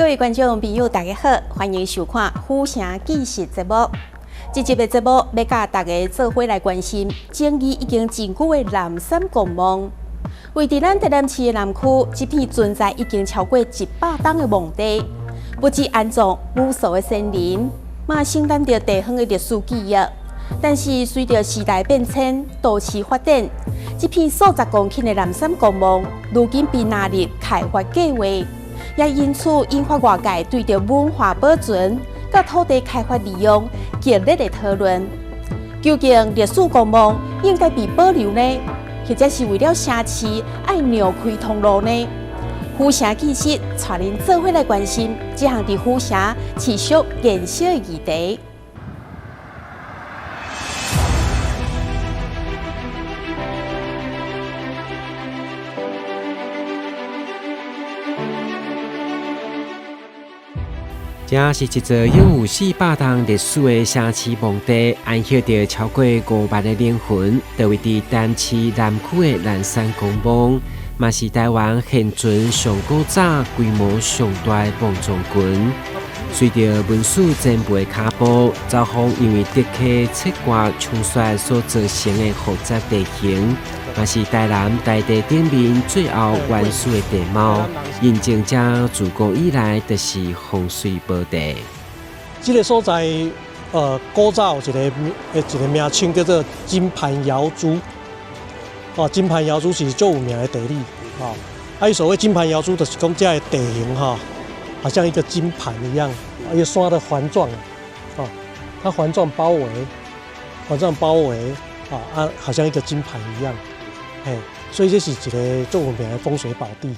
位观众朋友，大家好，欢迎收看《府城纪实》节目。这集的节目要甲大家做伙来关心争议已经真久的南山公墓。位伫咱台南市的南区，这片存在已经超过100栋的墓地，不止安葬无数的先人，嘛承担着地方的历史记忆。但是随着时代变迁、都市发展，这片数十公顷的南山公墓，如今被纳入开发计划，也因此引发外界对着文化保存、甲土地开发利用激烈的讨论。究竟历史公墓应该被保留呢，或者是为了城市爱绕开通路呢？府城纪实带您做伙来关心这项伫府城持续燃烧的议题。这是一座拥有400栋历史的城市墓地，安歇着超过5万的灵魂，就位伫台南市南区的南山公墓，嘛是台湾现存上古早、规模上大的墓葬群。随着文史前辈的脚步，走访因为德溪切割冲刷所造成的复杂地形，嘛是台南大地顶面最后原始的地貌，印证这自古以来就是风水宝地。这个所在，古早有一个名称叫做金盘窑珠。金盘窑珠是最有名的地理。所谓金盘窑珠，就是讲这的地形好像一个金盘一样，一个山的环状，它环状包围，好像一个金盘一样，所以这是一个最有名的风水宝地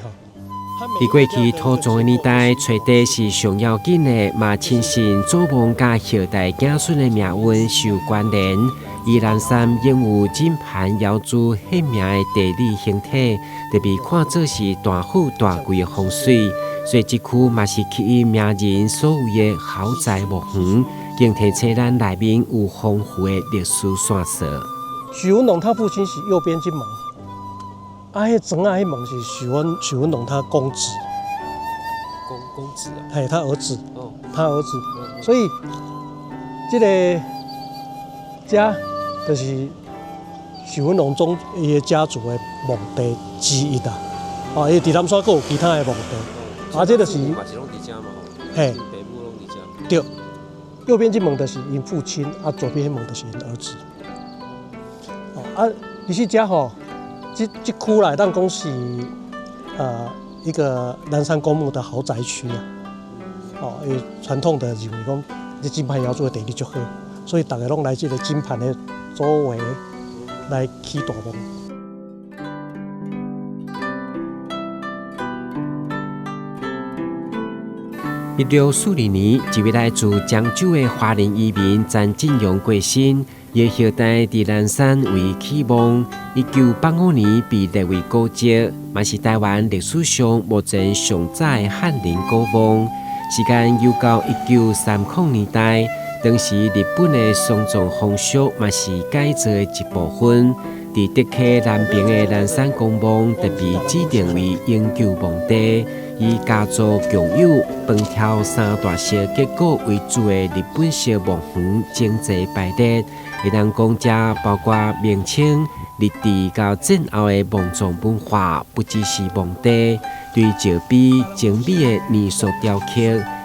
伫过去土葬的年代，找地是上要紧的，嘛亲信祖墓甲后代子孙的命运受关联。以南山拥有金盘窑珠迄名的地理形体，特别看做是大富大贵的风水。所以这区嘛是吸引名人所有的豪宅墓园，更提醒咱内面有丰富的历史线索。许文龙他父亲是右边金门，迄整迄门是许文龙他公子，公子啊，他儿子，所以这个家就是许文龙宗伊的家族的墓地之一啦。伊伫南山阁有其他的墓地，这就是嘿，对，右边这门就是因父亲，左边迄门就是因儿子。你去家这区来当讲是一个南山公墓的豪宅区啊。因为传统的认为讲，这金盘窑做的地理就好，所以大家拢来这个金盘的周围来起大墓。1642年，一位来自漳州的华人移民詹进勇过身，伊后代伫南山为起墓。1985年被列为古迹，嘛是台湾历史上目前上早的翰林古墓。时间悠到1930年代，当时日本的丧葬风俗嘛是改造的一部分。伫德溪南边的南山公墓特别指定为永久墓地。以家族共有饭条三大式结构为主的日本式墓园整齐排列，会当讲这包括明清、日治到战后的墓葬文化，不只是墓地，对石碑、精美的艺术雕刻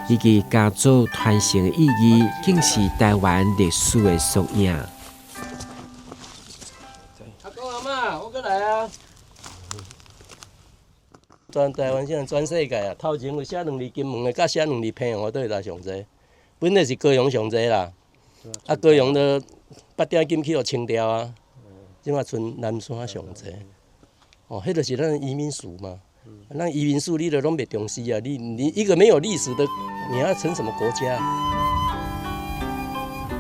以及家族传承的意义，更是台湾历史的缩影。阿公阿嬷，我过来啊！全台湾现在全世界啊，头前有写2字金门的，甲写2字平湖都会来上济。本来是高雄上济啦，高雄的8点金去互清掉啊，即马剩南山上济。迄就是咱移民署嘛。咱移民署你都拢袂重视啊，你一个没有历史的，你要成什么国家？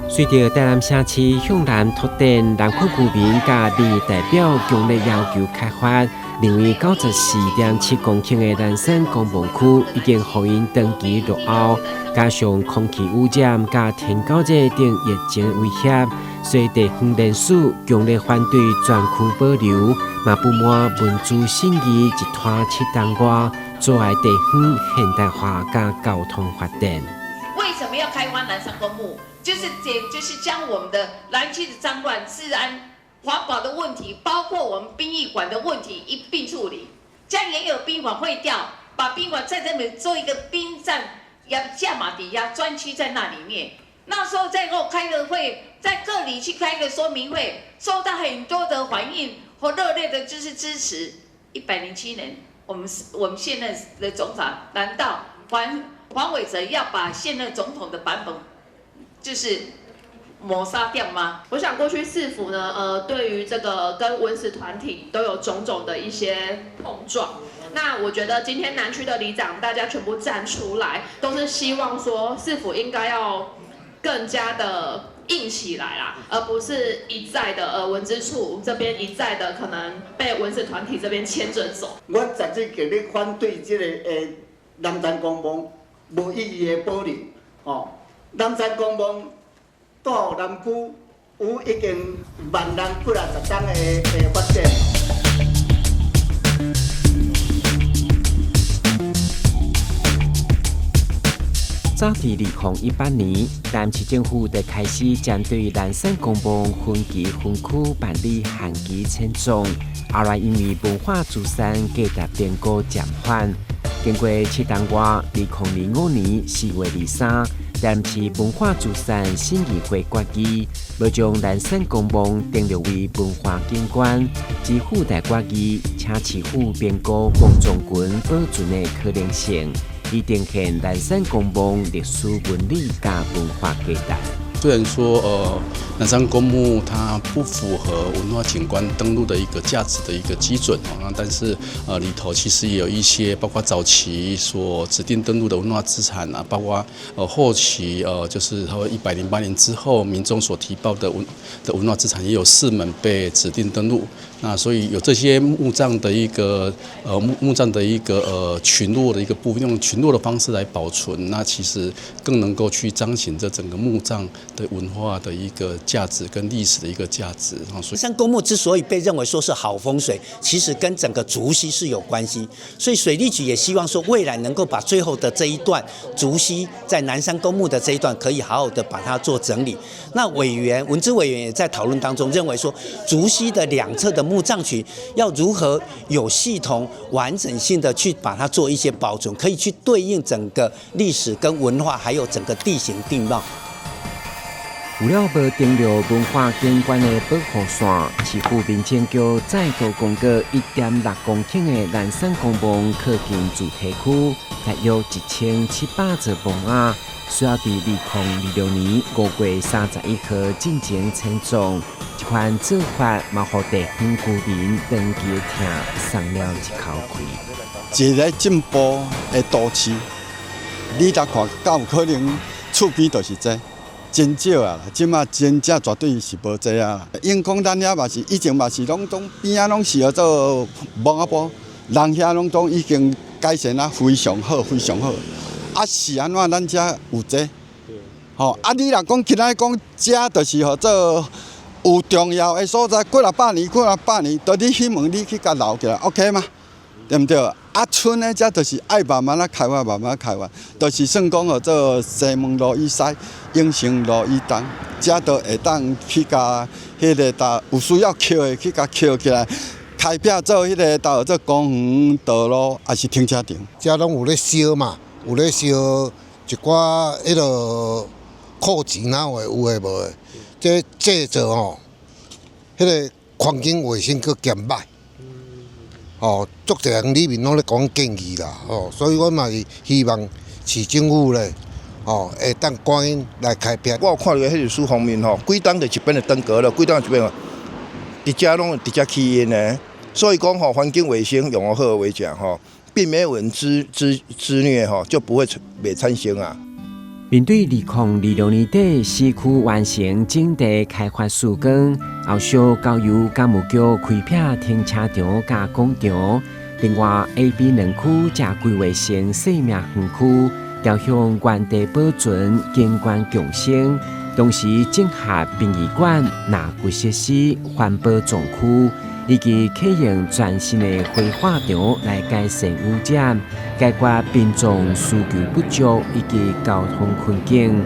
随着台南城市向南拓展，南区居民甲民意代表强烈要求开发。认为94.7公顷的南山公墓区已经互因长期落后，加上空气污染、甲天狗热等疫情威胁，所以地方人士强烈反对全区保留，嘛不满文资审议一拖7档外，阻碍地方现代化加交通发展。为什么要开发南山公墓？就是将我们的南区的脏乱、治安、环保的问题，包括我们殡仪馆的问题一并处理。将原有殡仪馆废掉，把殡仪馆在这边做一个殡站，架码抵押专区在那里面。那时候在给我开个会，在各里去开个说明会，受到很多的反应和热烈的支持。107年，我们现任的总统，难道黄伟哲要把现任总统的版本就是抹杀掉吗？我想过去市府呢，对于这个跟文史团体都有种种的一些碰撞。那我觉得今天南区的里长大家全部站出来，都是希望说市府应该要更加的硬起来啦，而不是一再的文资处这边一再的可能被文史团体这边牵着走。我直接给你反对这个南山公墓无意义的保留哦，南山公墓到南区有已经10000人几啊10档的发展。早在2018年，台市政府就开始针对南山公墓分期分区办理限期迁葬，后来因为文化资产价值变高暂缓。经过7档月，2005年4月23日，台市文化资产审议会决议，要将南山公墓订立为文化景观，之附带决议，请市府评估公众权保存的可能性。以呈现南山公墓历史文理加文化价值。虽然说南山公墓它不符合文化景观登录的一个价值的一个基准但是里头其实也有一些包括早期所指定登录的文化资产啊，包括后期就是108年之后民众所提报的文化资产也有4门被指定登录。那所以有这些墓葬的一个群落的一个部分，用群落的方式来保存，那其实更能够去彰显这整个墓葬的文化的一个价值跟历史的一个价值。南山公墓之所以被认为说是好风水，其实跟整个竹溪是有关系，所以水利局也希望说未来能够把最后的这一段竹溪在南山公墓的这一段可以好好的把它做整理。那文资委员也在讨论当中认为说，竹溪的2侧的墓葬群要如何有系统完整性的去把它做一些保存，可以去对应整个历史跟文化还有整个地形地貌。为了要订立文化景观的保护线，市府民政局再度公告1.6公顷的南山公墓靠近主题区，大约1700座墓仔，需要在2026年5月31號進行遷葬。這款做法嘛，讓地方居民長期聽鬆了一口氣。一個進步的都市，你來看，敢有可能厝邊就是這？真少啊！即馬真正絕對是無這啊！因講咱遐嘛是以前嘛是攏邊啊攏是叫做墓仔埔，人遐攏都已經改善啊，非常好，非常好。啊是安怎咱遮有這？吼啊！你若講今仔講遮就是叫做有重要的所在，幾啊百年，到你希望你去甲留起來 ，OK 嗎？對唔對？啊，村呢，遮就是愛慢慢啊開發，慢慢開發，就是算講叫做西門路以西、永成路以東，遮都會當去甲迄個搭有需要橋的去甲橋起來，開闢做迄個叫做公園道路，還是停車場。遮攏有咧燒嘛，有咧燒一寡迄個庫錢啊，有誒無誒，這製造吼，迄個環境衛生佫減歹。哦，足濟人裡面攏咧講建議啦，哦，所以我嘛是希望市政府咧，哦，會當趕緊來開闢。我有看到迄歷史方面吼，幾檔就一邊就登革了，幾檔一邊哦，佇遮攏佇遮起因呢，所以講吼環境衛生用得好為講吼，並沒有人自虐吼，就不會袂產生啊。面對2026年底市區完成整地開發曙光，後續交由教務局開闢停車場加廣場。另外 ，A、B 兩區則規劃成生命園區，朝向原地保存景觀共生，同時整合殯儀館、納骨設施、環保總區，以及启用全新的灰化场来改善污染，解决民众需求不足以及交通困境。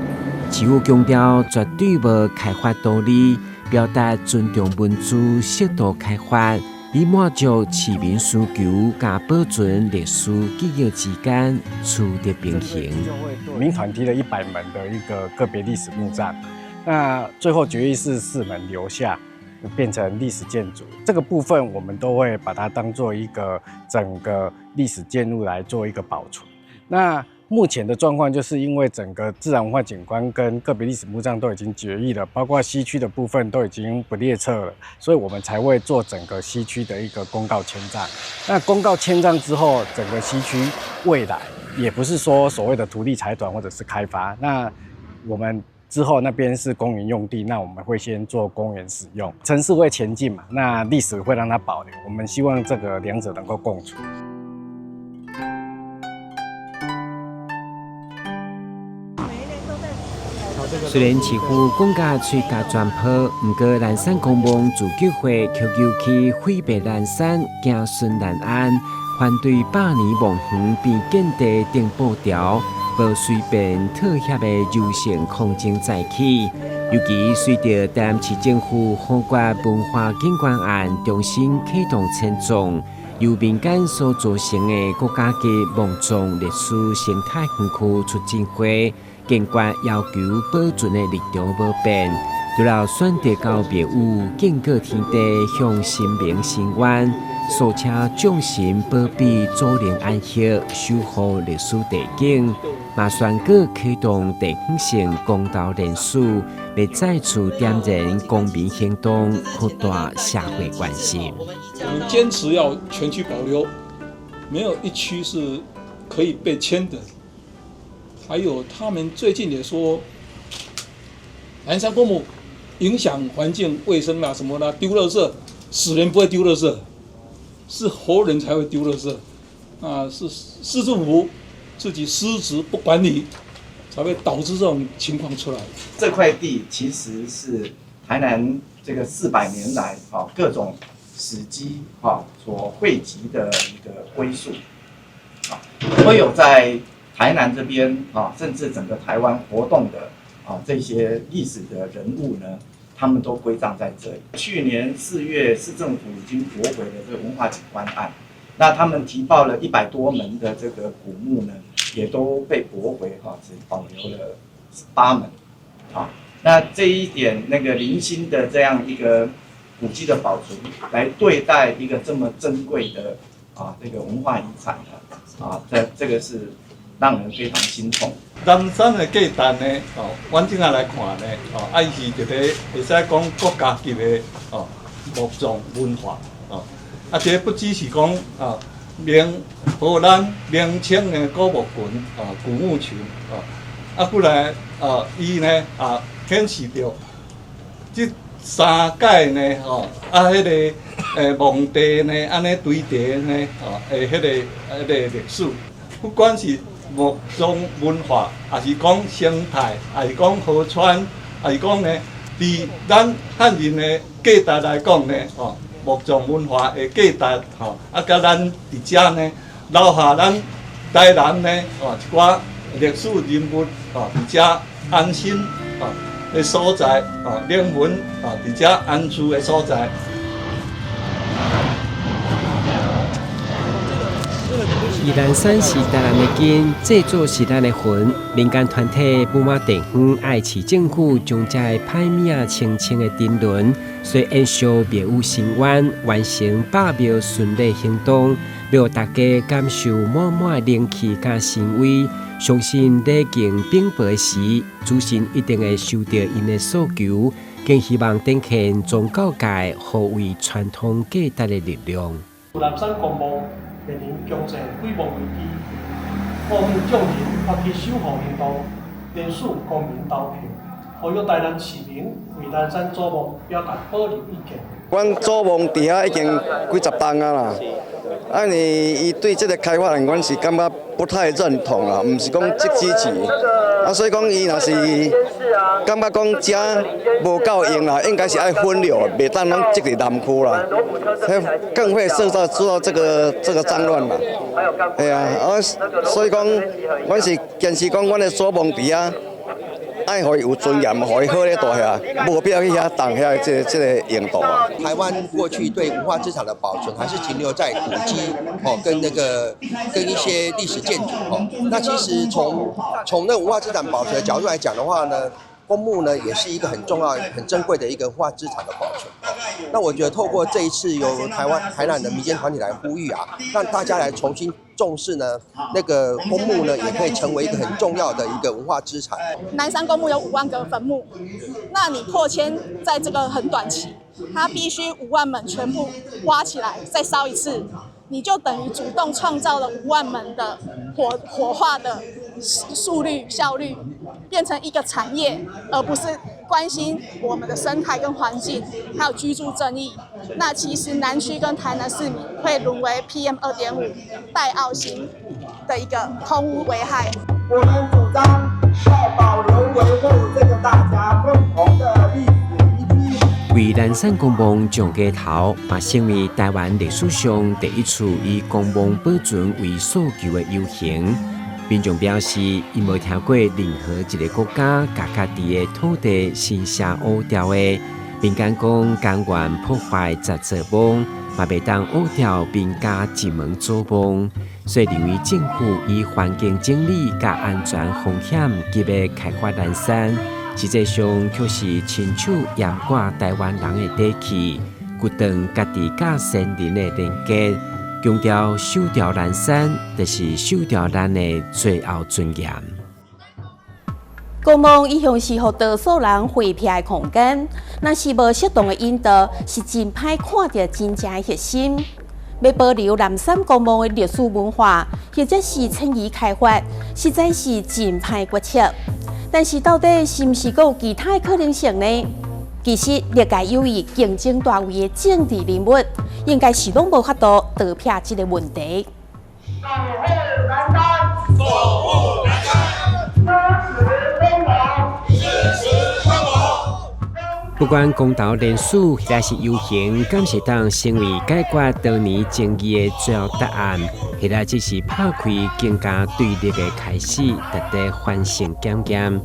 市府强调绝对无开发道理，表达尊重民主、适度开发，以满足市民需求，加保存历史记忆之间取得平衡。民团提了100门的一个个别历史墓葬，那最后决议是4门留下，变成历史建筑。这个部分我们都会把它当做一个整个历史建筑来做一个保存。那目前的状况就是因为整个自然文化景观跟个别历史墓葬都已经决议了，包括西区的部分都已经不列册了，所以我们才会做整个西区的一个公告签章。那公告签章之后，整个西区未来也不是说所谓的土地财团或者是开发，那我们之后那边是公园用地，那我们会先做公园使用，城市会前进嘛，那历史会让它保留，我们希望这个两者能够共存。虽然市府讲甲吹甲全坡，不过南山公墓自救会求区毁灭南山，行顺南安，反对100年墓园边建地定布条，无随便妥协的柔性抗争再起。尤其随着台南市政府豪国文化景观案重新启动迁葬，由民间所组成的国家级墓葬历史生态园区促进会。监管要求保存的立场无变，除了选择到庙宇建个天地向神明申愿，诉请众神保庇祖灵安息，守护历史地景。马宣告启动地方性公道联署，要再次点燃公民行动，扩大社会关心。我们坚持要全区保留，没有一区是可以被迁的。还有他们最近也说，南山公墓影响环境卫生啦什么啦，丢垃圾，死人不会丢垃圾，是活人才会丢垃圾，是市政府自己失职不管理，才会导致这种情况出来。这块地其实是台南这个400年来各种史迹所汇集的一个归宿，所有在台南这边甚至整个台湾活动的这些历史的人物呢，他们都归葬在这里。去年4月，市政府已经驳回了这个文化景观案，那他们提报了100多门的这个古墓呢，也都被驳回只保留了8门那这一点那个零星的这样一个古迹的保存，来对待一个这么珍贵的这个文化遗产这个是让人非常心痛。南山的价值呢，完整来看呢，爱是一个会使讲国家级的墓葬文化这不只是讲荷兰明清的古墓群古墓群过来伊呢显示着这3界呢迄个墓地呢安尼堆叠呢迄个历史，不管是墓葬文化，也是讲生态，也是讲河川，也是讲呢，伫咱汉人的价值来讲呢，墓葬文化的价值，甲咱伫遮呢，留下咱台南呢，一寡历史人物，伫遮安心的所在，灵魂伫遮安住的所在。宜兰山是台南的根，这座是咱的魂。民间团体不马地方爱市政府将这个歹名清清的沉沦，随延续庙宇申愿，完成罢庙顺利行动，让大家感受满满的灵气甲神威。相信礼敬禀报时，主神一定会收到因的诉求，更希望展现宗教界护卫传统价值的力量。南山公墓面临强制规模危机，呼吁众人发起守护行动，联署公民投票，呼吁台南市民为南山祖墓表达保留意见。阮祖墓伫遐已经几十栋啊啦，伊对这个开发案，阮是感觉不太认同啦，毋是讲积极，所以讲伊若是感觉讲遮无够用啦，应该是爱分流，袂当拢积伫南区啦，更会制造这个脏乱嘛。对啊，所以讲，阮是坚持讲，阮的所望伫啊。爱互伊有尊严，互伊好咧住遐，无必要去遐当遐这个用途啊。台湾过去对文化资产的保存还是停留在古迹跟一些历史建筑那其实从那文化资产保存的角度来讲的话呢，公墓呢也是一个很重要、很珍贵的一个文化资产的保存。那我觉得透过这一次由台南的民间团体来呼吁让大家来重新重视呢，那个公墓呢也可以成为一个很重要的一个文化资产。南山公墓有5万个坟墓，那你破迁在这个很短期，它必须5万门全部挖起来再烧一次，你就等于主动创造了5万门的火化的速率效率，变成一个产业，而不是关心我们的生态跟环境，还有居住正义。那其实南区跟台南市民会沦为 PM2.5 戴奥辛的一个空污危害。我们主张要保留维护这个大家共同的历史遗迹。为南山公墓上街头，嘛成为台湾历史上第一处以公墓保存为诉求的游行。民众表示，因无听过任何一个国家甲家己的土地是下乌掉的。民间讲甘愿破坏杂做墓，嘛袂当乌掉民家一门做墓，所以认为政府以环境整理甲安全风险级别开发南山，实际上却是亲手掩盖台湾人的底气，决断家己甲先人的连结。强调守掉南山，就是守掉咱的最后尊严。公墓一向是互多数人回避的空间，若是无适当的引导，是真歹看到真正的核心。要保留南山公墓的历史文化，或者是迁移开发，实在是真歹决策。但是到底是毋是有其他的可能性呢？其实，历届有意竞争大位的政治人物，应该是拢无法度逃避这个问题。守护南山，守护南山，支持公墓，支持公墓。不管公投连署还是游行，敢是当成为解决多年争议的最后答案，或者只是拍开更加对立的开始，值得反省检验。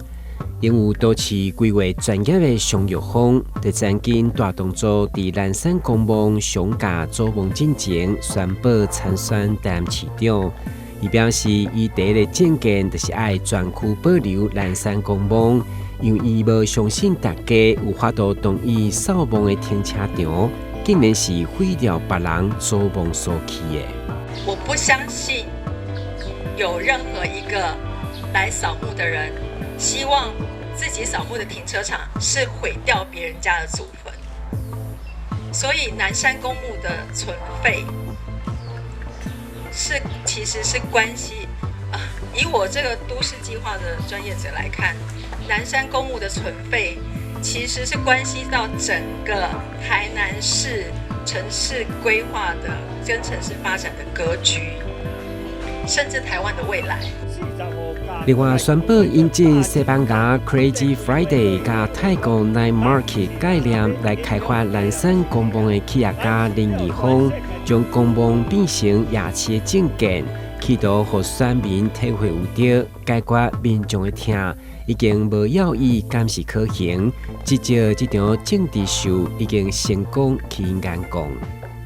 因有多次规划专业的商业方，在曾经大动作伫南山公墓上架做梦进前，宣布参选担任市长。伊表示，伊第一个政见就是爱全区保留南山公墓，因为伊无相信大家有法度同意扫墓的停车场，竟然是毁掉别人做梦所起的。我不相信有任何一个来扫墓的人希望自己扫墓的停车场是毁掉别人家的祖坟，所以南山公墓的存废其实是关系以我这个都市计划的专业者来看，南山公墓的存废其实是关系到整个台南市城市规划的跟城市发展的格局，甚至台湾的未来。另外宣布引进西班牙 Crazy Friday 加泰国 Night Market 概念来开发南山公墓的企业家林义峰，将公墓变成夜市的证件，企图让选民体会有到解决民众的痛，已经无要义，敢是可行。至少这场政治秀已经成功去眼光。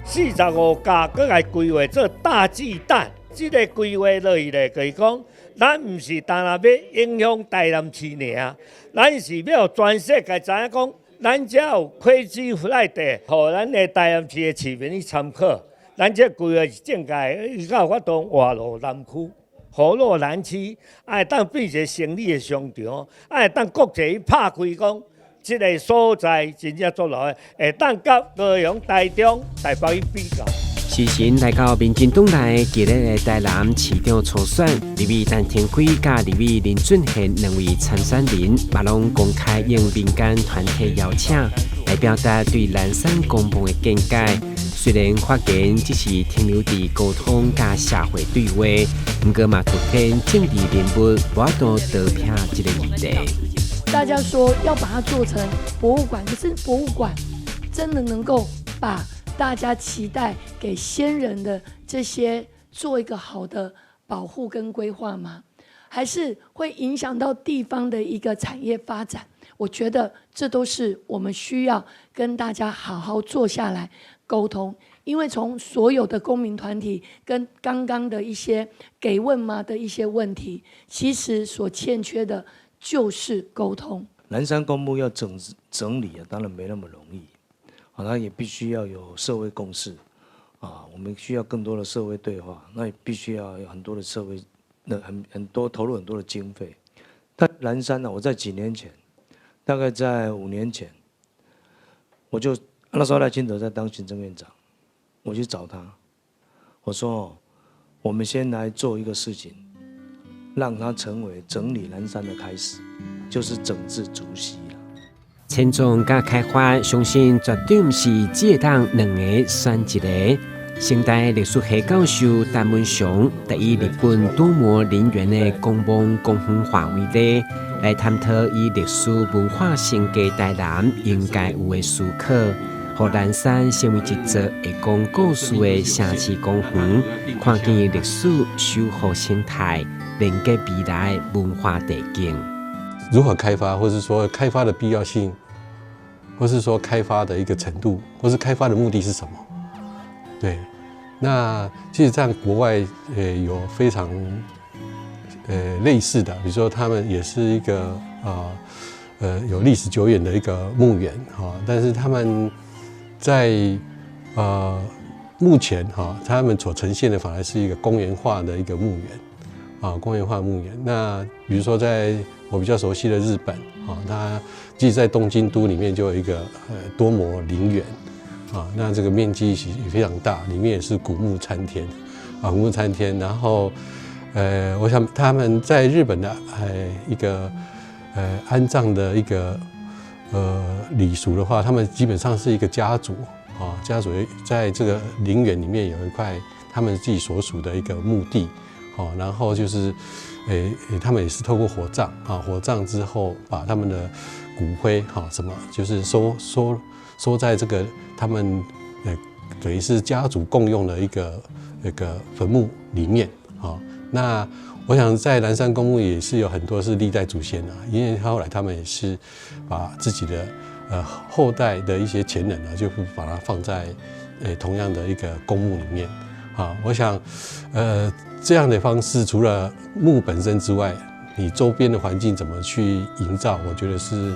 45家搁来规划做大巨蛋，这个规划落去咧，就是讲。咱毋是单要影响台南市尔，咱是要全世界知影讲，咱遮有Crazy Friday，互咱的台南市的市民去参考。咱这规划是正界，伊较有法度活络南区，活络南区，会当变一个生理的商场，会当国际去拍开讲，这个所在真正做落去，会当甲高雄、台中、台北去比较。时辰来到民进党内今日的台南市长初选，立委陈天辉甲立委林俊宪两位参选人，嘛拢公开应民间团体邀请，来表达对南山公墓的见解。虽然发言只是停留伫沟通甲社会对话，不过嘛凸显政治人物无法度逃避这个议题。大家说要把它做成博物馆，可是博物馆真的能够把大家期待给先人的这些做一个好的保护跟规划吗？还是会影响到地方的一个产业发展？我觉得这都是我们需要跟大家好好坐下来沟通，因为从所有的公民团体跟刚刚的一些给问嘛的一些问题，其实所欠缺的就是沟通。南山公墓要整理啊，当然没那么容易，它也必须要有社会共识啊，我们需要更多的社会对话，那也必须要有很多的社会，很多投入很多的经费。但南山呢，我在几年前，大概在5年前，我就那时候赖清德在当行政院长，我去找他，我说我们先来做一个事情，让它成为整理南山的开始，就是整治竹溪啦。迁种甲开发，相信绝对不是只会当两个选一个。清代历史系教授陈文祥，就以日本多摩陵园的公墓公园化为例，来探讨以历史文化性格台南应该有的思考，让南山成为一座会讲故事的城市公园，看见历史修复生态，连接未来文化地景。如何开发，或是说开发的必要性，或是说开发的一个程度，或是开发的目的是什么？对，那其实在国外有非常类似的，比如说他们也是一个有历史久远的一个墓园但是他们在目前他们所呈现的反而是一个公园化的一个墓园公园化墓园。那比如说在我比较熟悉的日本它即使在东京都里面就有一个多摩陵园。那这个面积也非常大，里面也是古木参天，古木参天。然后，我想他们在日本的一个安葬的一个礼俗的话，他们基本上是一个家族家族在这个陵园里面有一块他们自己所属的一个墓地然后就是他们也是透过火葬火葬之后把他们的骨灰什么就是收在这个他们等于是家族共用的一个坟墓里面那我想在南山公墓也是有很多是历代祖先因为后来他们也是把自己的后代的一些前人就把它放在同样的一个公墓里面我想这样的方式除了墓本身之外，你周边的环境怎么去营造，我觉得是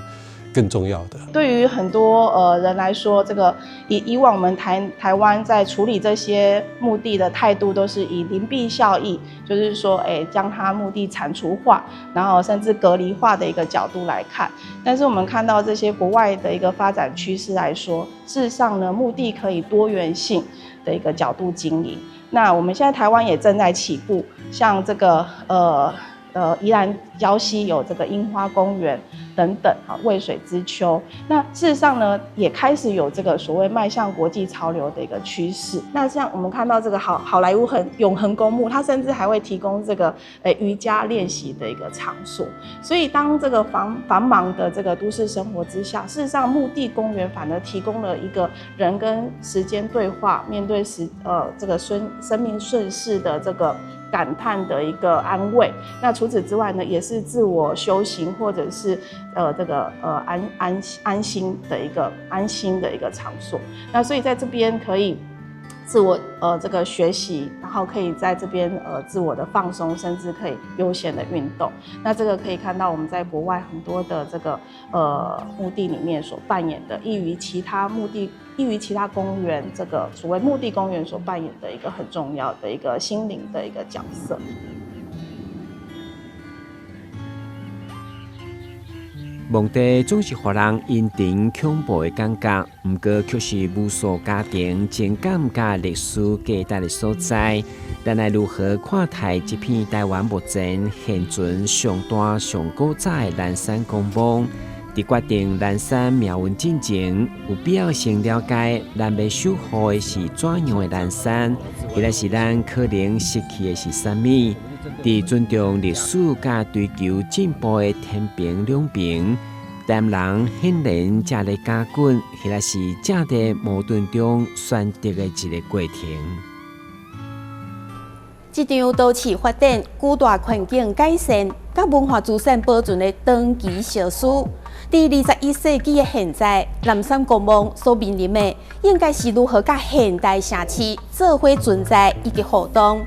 更重要的。对于很多人来说，这个以往我们台湾在处理这些墓地的态度都是以邻避效益，就是说，将它墓地铲除化，然后甚至隔离化的一个角度来看。但是我们看到这些国外的一个发展趋势来说，事实上呢，墓地可以多元性的一个角度经营。那我们现在台湾也正在起步，像这个宜兰礁溪有这个樱花公园等等渭水之丘。那事实上呢，也开始有这个所谓迈向国际潮流的一个趋势。那像我们看到这个好莱坞永恒公墓，它甚至还会提供这个瑜伽练习的一个场所。所以当这个繁忙的这个都市生活之下，事实上墓地公园反而提供了一个人跟时间对话，面对这个生命顺势的这个感叹的一个安慰。那除此之外呢，也是自我修行或者是这个安心的一个场所。那所以在这边可以自我这个学习，然后可以在这边自我的放松，甚至可以悠闲的运动。那这个可以看到我们在国外很多的这个墓地里面所扮演的，异于其他公园这个所谓墓地公园所扮演的一个很重要的一个心灵的一个角色。墓地总是让人阴沉恐怖的感觉，不过却是无数家庭情感甲历史价值的所在。咱来如何看待这片台湾目前现存上大上古早的南山公墓？伫决定南山命运进前，有必要先了解咱要守护的是怎样的南山，或者是咱可能失去的是啥物？伫尊重历史甲追求进步的天平两边，谈人显然才来加滚，迄个是正在矛盾中选择的一个过程。这场都市发展、巨大环境改善、甲文化资产保存的长期小事，伫21世纪的现在，南山公墓所面临的，应该是如何甲现代城市做伙存在以及互动。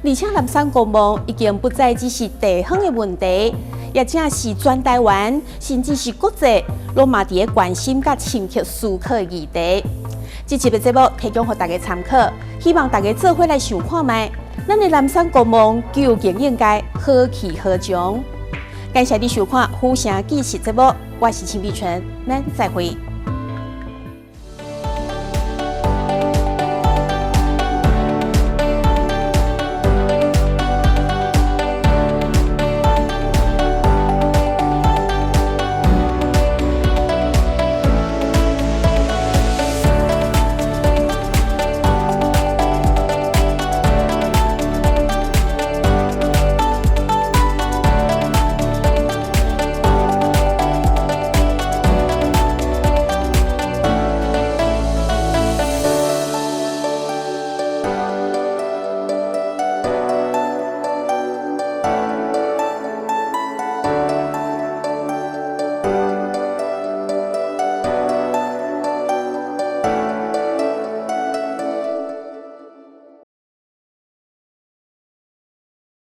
而且南山公墓已经不再只是地方的问题，也正是全台湾甚至是国际拢嘛伫咧关心甲深刻思考的议题。这集的节目提供给大家参考，希望大家做伙来想看卖，咱的南山公墓究竟应该何去何从？感谢你收看《虎城纪实》节目，我是陈碧纯，咱再会。